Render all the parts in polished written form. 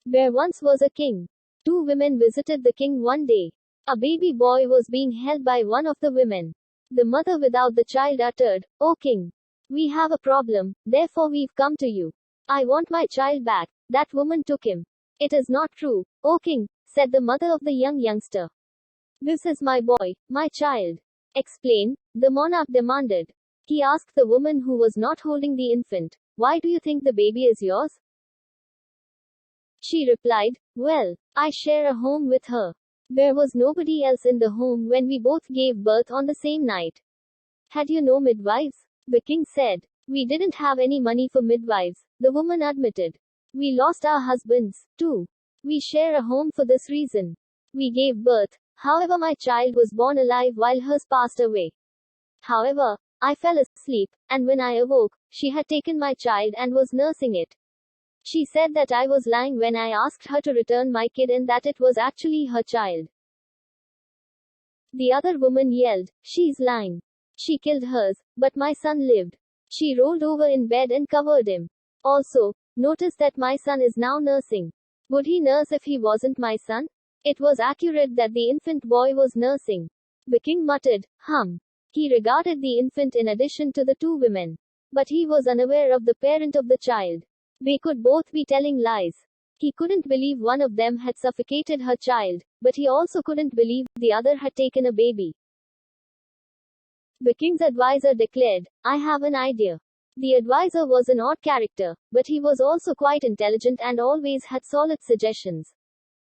There once was a king. Two women visited the king one day. A baby boy was being held by one of the women. The mother without the child uttered, "O king, we have a problem, therefore we've come to you. I want my child back." That woman took him. "It is not true, O king," said the mother of the youngster. "This is my boy, my child." "Explain," the monarch demanded. He asked the woman who was not holding the infant, "Why do you think the baby is yours?" She replied, "Well, I share a home with her. There was nobody else in the home when we both gave birth on the same night." "Had you no midwives?" The king said. "We didn't have any money for midwives," the woman admitted. "We lost our husbands, too. We share a home for this reason. We gave birth. However, my child was born alive while hers passed away. However, I fell asleep, and when I awoke, she had taken my child and was nursing it. She said that I was lying when I asked her to return my kid and that it was actually her child." The other woman yelled, "She's lying. She killed hers, but my son lived. She rolled over in bed and covered him. Also, notice that my son is now nursing. Would he nurse if he wasn't my son?" It was accurate that the infant boy was nursing. The king muttered, "Hum." He regarded the infant in addition to the two women. But he was unaware of the parent of the child. They could both be telling lies. He couldn't believe one of them had suffocated her child, but he also couldn't believe the other had taken a baby. The king's advisor declared, "I have an idea." The advisor was an odd character, but he was also quite intelligent and always had solid suggestions.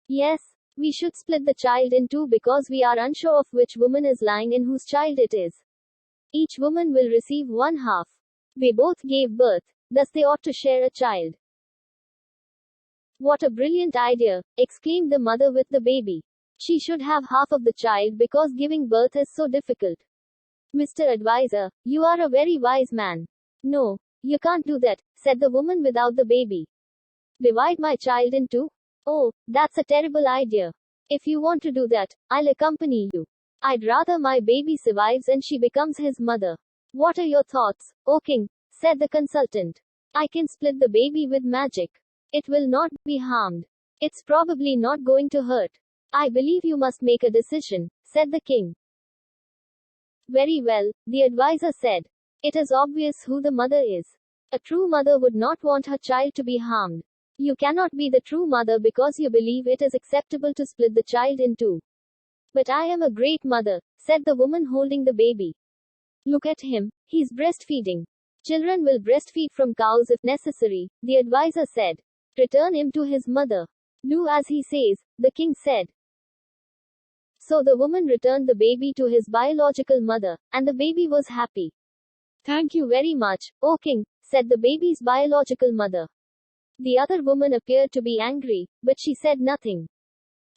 "Yes, we should split the child in two because we are unsure of which woman is lying and whose child it is. Each woman will receive one half. They both gave birth, thus they ought to share a child." "What a brilliant idea," exclaimed the mother with the baby. "She should have half of the child because giving birth is so difficult." "Mr. Advisor, you are a very wise man." "No, you can't do that," said the woman without the baby. "Divide my child in two? Oh, that's a terrible idea. If you want to do that, I'll accompany you. I'd rather my baby survives and she becomes his mother." "What are your thoughts, O king?" said the consultant. "I can split the baby with magic. It will not be harmed. It's probably not going to hurt." "I believe you must make a decision," said the king. "Very well," the advisor said. "It is obvious who the mother is. A true mother would not want her child to be harmed. You cannot be the true mother because you believe it is acceptable to split the child in two." "But I am a great mother," said the woman holding the baby. "Look at him, he's breastfeeding. Children will breastfeed from cows if necessary," the advisor said. "Return him to his mother." "Do as he says," the king said. So the woman returned the baby to his biological mother, and the baby was happy. "Thank you very much, O king," said the baby's biological mother. The other woman appeared to be angry, but she said nothing.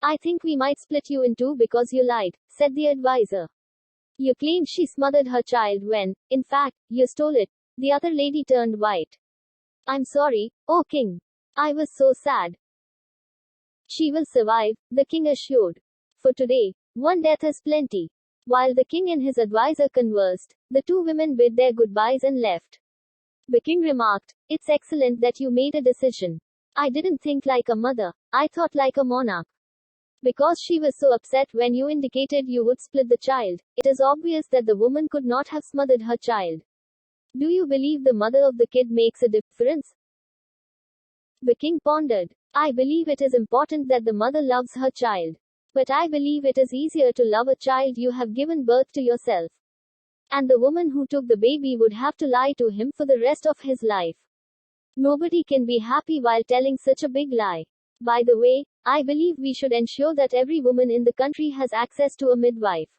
"I think we might split you in two because you lied," said the advisor. "You claimed she smothered her child when, in fact, you stole it." The other lady turned white. "I'm sorry, O king. I was so sad." "She will survive," the king assured. "For today, one death is plenty." While the king and his advisor conversed, the two women bid their goodbyes and left. The king remarked, "It's excellent that you made a decision. I didn't think like a mother, I thought like a monarch." Because she was so upset when you indicated you would split the child, it is obvious that the woman could not have smothered her child. Do you believe the mother of the kid makes a difference? The king pondered. "I believe it is important that the mother loves her child. But I believe it is easier to love a child you have given birth to yourself. And the woman who took the baby would have to lie to him for the rest of his life. Nobody can be happy while telling such a big lie. By the way, I believe we should ensure that every woman in the country has access to a midwife."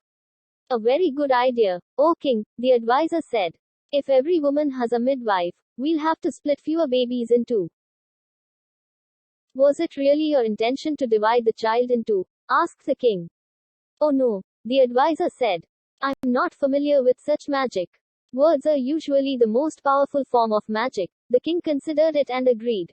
"A very good idea, O king," the advisor said. "If every woman has a midwife, we'll have to split fewer babies in two." "Was it really your intention to divide the child in two?" asked the king. "Oh no," the advisor said. "I'm not familiar with such magic." Words are usually the most powerful form of magic. The king considered it and agreed.